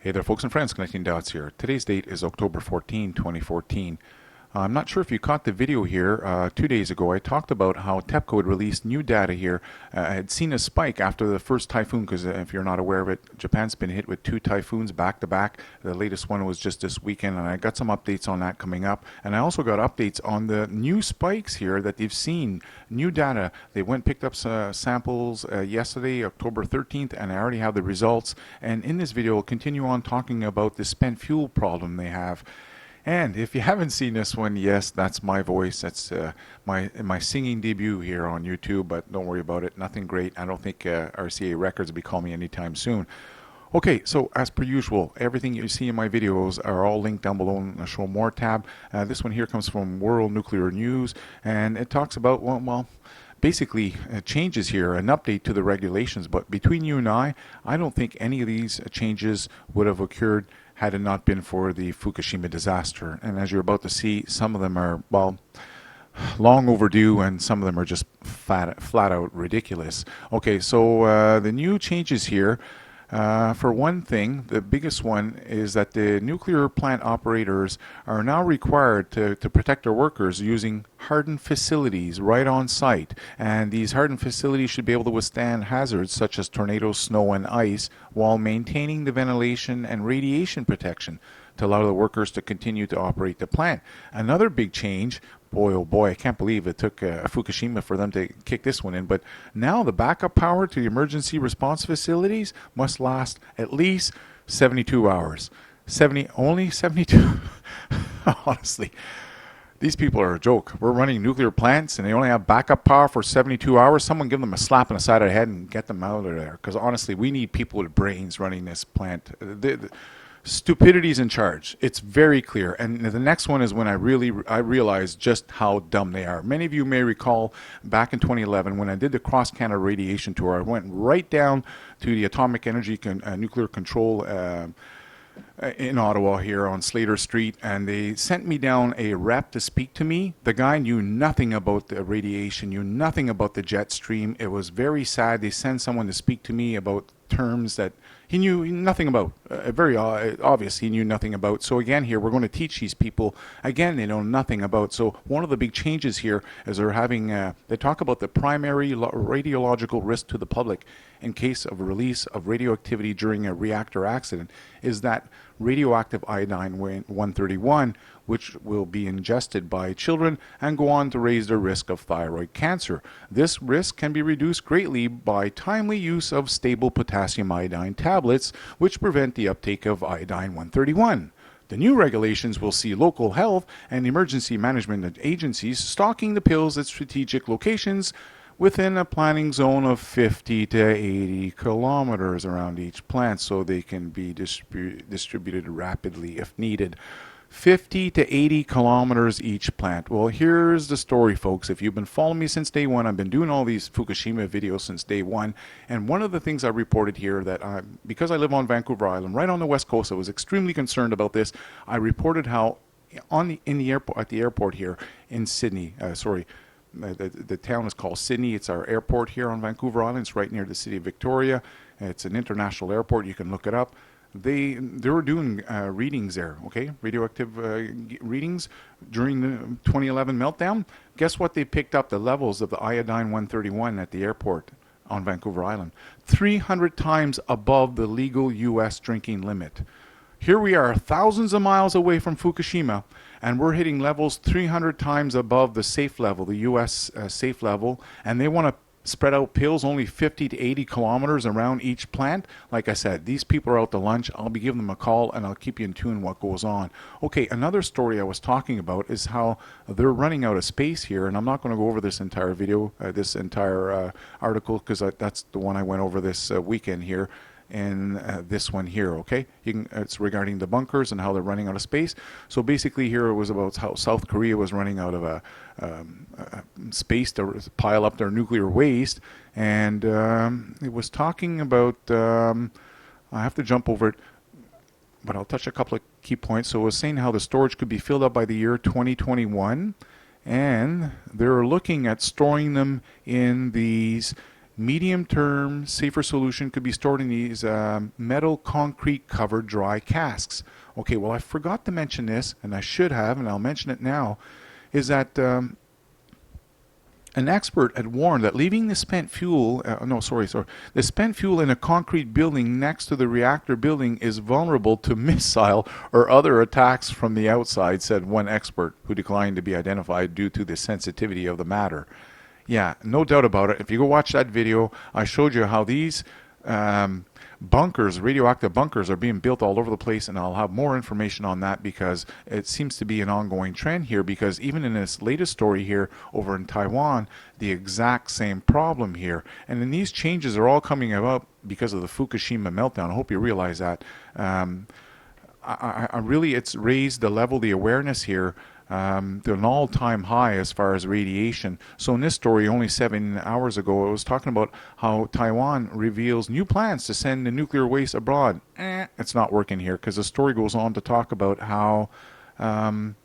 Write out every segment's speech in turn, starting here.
Hey there, folks and friends, Connecting Dots here. Today's date is October 14, 2014. I'm not sure if you caught the video here 2 days ago. I talked about how TEPCO had released new data here. I had seen a spike after the first typhoon, because if you're not aware of it, Japan's been hit with 2 typhoons back to back. The latest one was just this weekend, and I got some updates on that coming up. And I also got updates on the new spikes here that they've seen. New data. They went and picked up samples yesterday, October 13th, and I already have the results. And in this video, I'll continue on talking about the spent fuel problem they have. And if you haven't seen this one, yes, that's my voice. That's my singing debut here on YouTube, but don't worry about it. Nothing great. I don't think RCA Records will be calling me anytime soon. Okay, so as per usual, everything you see in my videos are all linked down below in the Show More tab. This one here comes from World Nuclear News, and it talks about, well basically changes here, an update to the regulations. But between you and I don't think any of these changes would have occurred had it not been for the Fukushima disaster. And as you're about to see, some of them are, well, long overdue, and some of them are just flat out ridiculous. Okay, so the new changes here, for one thing, the biggest one is that the nuclear plant operators are now required to protect their workers using hardened facilities right on site. And these hardened facilities should be able to withstand hazards such as tornadoes, snow, and ice while maintaining the ventilation and radiation protection to allow the workers to continue to operate the plant. Another big change, boy oh boy, I can't believe it took Fukushima for them to kick this one in, but now the backup power to the emergency response facilities must last at least 72 hours. Only 72? Honestly, these people are a joke. We're running nuclear plants and they only have backup power for 72 hours. Someone give them a slap on the side of the head and get them out of there, because honestly, we need people with brains running this plant. Stupidity's in charge. It's very clear. And the next one is when I realized just how dumb they are. Many of you may recall back in 2011 when I did the Cross Canada Radiation Tour. I went right down to the Atomic Energy Nuclear Control in Ottawa here on Slater Street, and they sent me down a rep to speak to me. The guy knew nothing about the radiation, knew nothing about the jet stream. It was very sad. They sent someone to speak to me about terms that he knew nothing about. Very obvious he knew nothing about. So again here, we're going to teach these people, again, they know nothing about. So one of the big changes here is they're having, they talk about the primary radiological risk to the public in case of release of radioactivity during a reactor accident is that radioactive iodine-131, which will be ingested by children and go on to raise the risk of thyroid cancer. This risk can be reduced greatly by timely use of stable potassium iodine tablets, which prevent the uptake of iodine-131. The new regulations will see local health and emergency management agencies stocking the pills at strategic locations within a planning zone of 50 to 80 kilometers around each plant, so they can be distributed rapidly if needed. 50 to 80 kilometers each plant. Well, here's the story, folks. If you've been following me since day one, I've been doing all these Fukushima videos since day one, and one of the things I reported here that because I live on Vancouver Island, right on the west coast, I was extremely concerned about this. I reported how at the airport here in Sydney, the town is called Sydney. It's our airport here on Vancouver Island. It's right near the city of Victoria. It's an international airport. You can look it up. They were doing readings there, okay, radioactive readings during the 2011 meltdown. Guess what they picked up? The levels of the iodine-131 at the airport on Vancouver Island. 300 times above the legal U.S. drinking limit. Here we are thousands of miles away from Fukushima, and we're hitting levels 300 times above the safe level, the U.S. Safe level, and they want to spread out pills only 50 to 80 kilometers around each plant. Like I said, these people are out to lunch. I'll be giving them a call, and I'll keep you in tune what goes on. Okay, another story I was talking about is how they're running out of space here, and I'm not going to go over this entire video, this entire article, because that's the one I went over this weekend here. And this one here, okay? It's regarding the bunkers and how they're running out of space. So basically here it was about how South Korea was running out of space to pile up their nuclear waste. And it was talking about, I have to jump over it, but I'll touch a couple of key points. So it was saying how the storage could be filled up by the year 2021. And they're looking at storing them in these medium-term, safer solution could be stored in these metal concrete covered dry casks. Okay, well, I forgot to mention this, and I should have, and I'll mention it now, is that an expert had warned that leaving the spent fuel, the spent fuel in a concrete building next to the reactor building is vulnerable to missile or other attacks from the outside, said one expert who declined to be identified due to the sensitivity of the matter. Yeah, no doubt about it. If you go watch that video, I showed you how these bunkers, radioactive bunkers, are being built all over the place, and I'll have more information on that because it seems to be an ongoing trend here, because even in this latest story here over in Taiwan, the exact same problem here. And then these changes are all coming about because of the Fukushima meltdown. I hope you realize that. I really, it's raised the level, the awareness here to an all-time high as far as radiation. So in this story, only 7 hours ago, it was talking about how Taiwan reveals new plans to send the nuclear waste abroad. It's not working here, because the story goes on to talk about how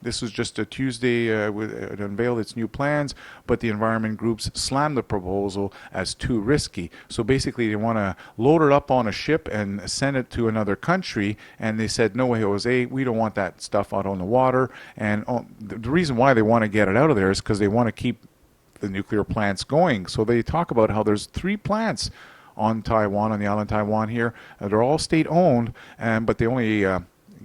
this was just a Tuesday, it unveiled its new plans, but the environment groups slammed the proposal as too risky. So basically they want to load it up on a ship and send it to another country, and they said, no, Jose, we don't want that stuff out on the water. And the reason why they want to get it out of there is because they want to keep the nuclear plants going. So they talk about how there's 3 plants on Taiwan, on the island of Taiwan here. They're all state-owned, but they only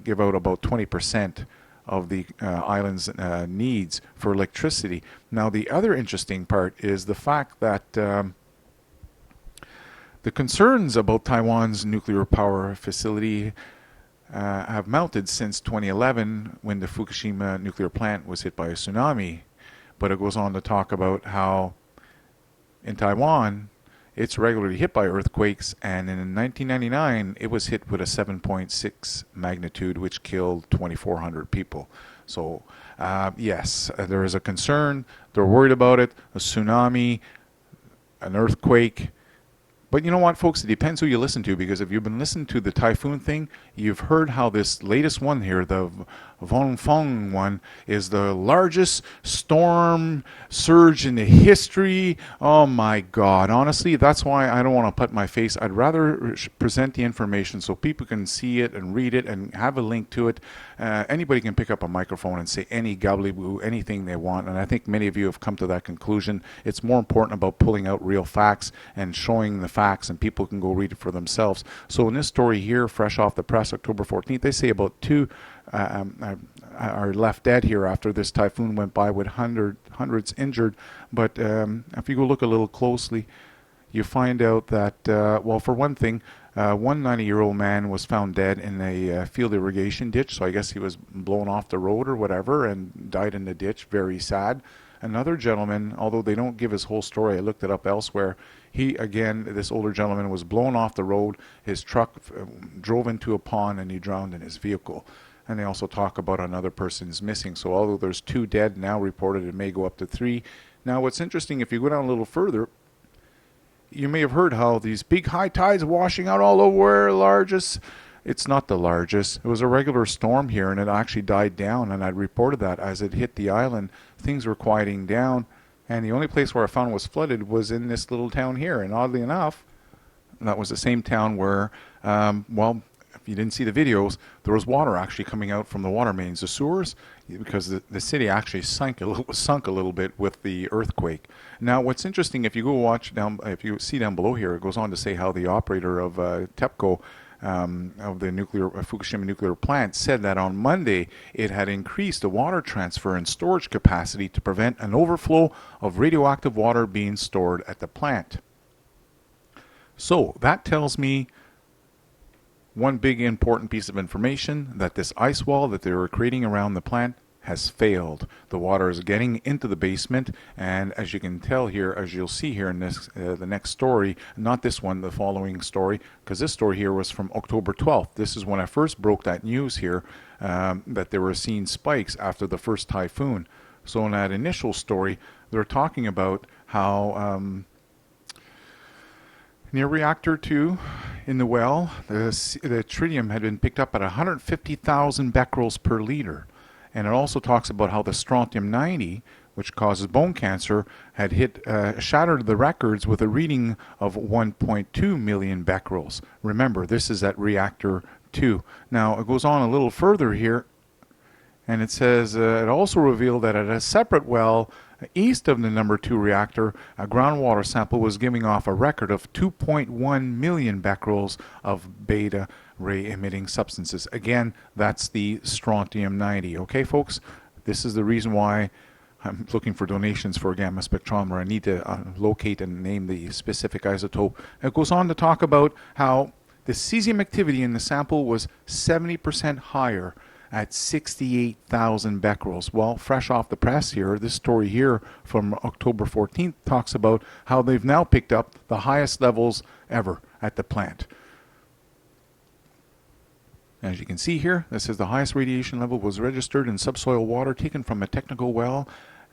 give out about 20% of the island's needs for electricity. Now, the other interesting part is the fact that the concerns about Taiwan's nuclear power facility have mounted since 2011, when the Fukushima nuclear plant was hit by a tsunami. But it goes on to talk about how in Taiwan it's regularly hit by earthquakes, and in 1999 it was hit with a 7.6 magnitude, which killed 2,400 people. So yes, there is a concern. They're worried about it. A tsunami, an earthquake. But you know what, folks? It depends who you listen to, because if you've been listening to the typhoon thing, you've heard how this latest one here, the Feng one, is the largest storm surge in the history. Oh my God. Honestly, that's why I don't want to put my face. I'd rather present the information so people can see it and read it and have a link to it. Anybody can pick up a microphone and say any gobbledygook, anything they want, and I think many of you have come to that conclusion. It's more important about pulling out real facts and showing the facts, and people can go read it for themselves. So in this story here, fresh off the press, October 14th, they say about 2 are left dead here after this typhoon went by, with hundreds injured. But if you go look a little closely, you find out that, well, for one thing, one 90-year-old man was found dead in a field irrigation ditch. So I guess he was blown off the road or whatever and died in the ditch. Very sad. Another gentleman, although they don't give his whole story, I looked it up elsewhere. He, again, this older gentleman was blown off the road. His truck drove into a pond and he drowned in his vehicle. And they also talk about another person's missing. So although there's 2 dead now reported, it may go up to 3. Now what's interesting, if you go down a little further, you may have heard how these big high tides washing out all over largest. It's not the largest. It was a regular storm here, and it actually died down, and I reported that as it hit the island. Things were quieting down, and the only place where I found was flooded was in this little town here. And oddly enough, that was the same town where, well, if you didn't see the videos, there was water actually coming out from the water mains, the sewers, because the city actually sunk a little bit with the earthquake. Now, what's interesting, if you go watch down, if you see down below here, it goes on to say how the operator of TEPCO, of the Fukushima nuclear plant, said that on Monday it had increased the water transfer and storage capacity to prevent an overflow of radioactive water being stored at the plant. So that tells me one big important piece of information, that this ice wall that they were creating around the plant has failed. The water is getting into the basement, and as you can tell here, as you'll see here in this the next story, not this one, the following story, because this story here was from October 12th. This is when I first broke that news here, that they were seeing spikes after the first typhoon. So in that initial story, they're talking about how near reactor 2 in the well, the tritium had been picked up at 150,000 becquerels per liter. And it also talks about how the strontium-90, which causes bone cancer, had shattered the records with a reading of 1.2 million becquerels. Remember, this is at reactor 2. Now, it goes on a little further here, and it says it also revealed that at a separate well east of the number 2 reactor, a groundwater sample was giving off a record of 2.1 million becquerels of beta ray emitting substances. Again, that's the strontium-90. Okay, folks? This is the reason why I'm looking for donations for a gamma spectrometer. I need to locate and name the specific isotope. It goes on to talk about how the cesium activity in the sample was 70% higher at 68,000 becquerels. Well, fresh off the press here, this story here from October 14th talks about how they've now picked up the highest levels ever at the plant. As you can see here, this is the highest radiation level was registered in subsoil water taken from a technical well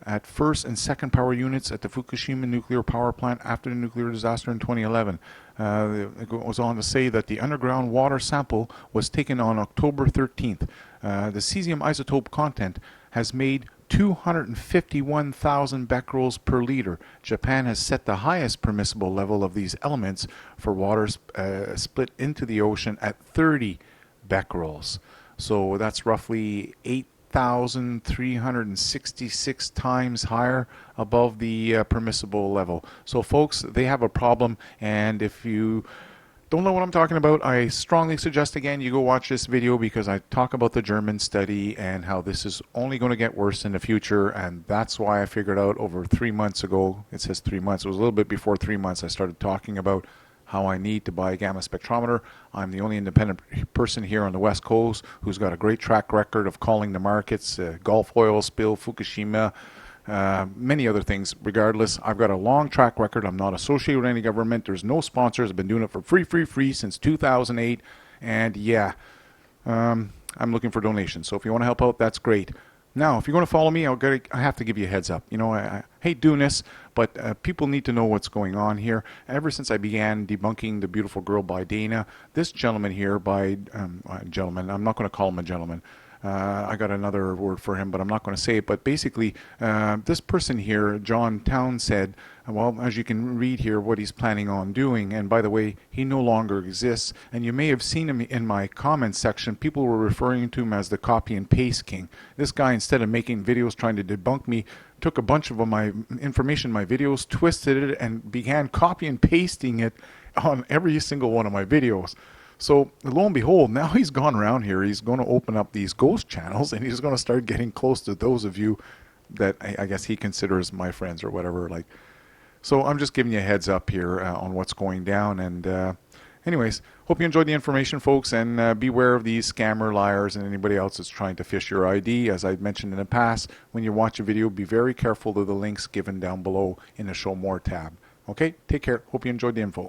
at first and second power units at the Fukushima nuclear power plant after the nuclear disaster in 2011. It goes on to say that the underground water sample was taken on October 13th. The cesium isotope content has made 251,000 becquerels per liter. Japan has set the highest permissible level of these elements for waters split into the ocean at 30 becquerels. So that's roughly 8,366 times higher above the permissible level. So folks, they have a problem, and if you don't know what I'm talking about, I strongly suggest again you go watch this video, because I talk about the German study and how this is only going to get worse in the future, and that's why I figured out over 3 months ago, it says 3 months, it was a little bit before 3 months, I started talking about how I need to buy a gamma spectrometer. I'm the only independent person here on the West Coast who's got a great track record of calling the markets, Gulf oil spill, Fukushima, many other things. Regardless, I've got a long track record. I'm not associated with any government. There's no sponsors. I've been doing it for free since 2008. And yeah, I'm looking for donations. So if you want to help out, that's great. Now, if you're going to follow me, I have to give you a heads up. You know, I hate doing this, but people need to know what's going on here. Ever since I began debunking the Beautiful Girl by Dana, this gentleman here I'm not going to call him a gentleman. I got another word for him, but I'm not going to say it. But basically, this person here, John Town, said, well, as you can read here, what he's planning on doing. And by the way, he no longer exists. And you may have seen him in my comments section. People were referring to him as the copy and paste king. This guy, instead of making videos trying to debunk me, took a bunch of my information, my videos, twisted it, and began copy and pasting it on every single one of my videos. So lo and behold, now he's gone around here. He's going to open up these ghost channels, and he's going to start getting close to those of you that I guess he considers my friends or whatever. So I'm just giving you a heads up here on what's going down. And anyways, hope you enjoyed the information, folks, and beware of these scammer liars and anybody else that's trying to fish your ID. As I mentioned in the past, when you watch a video, be very careful of the links given down below in the Show More tab. Okay, take care. Hope you enjoyed the info.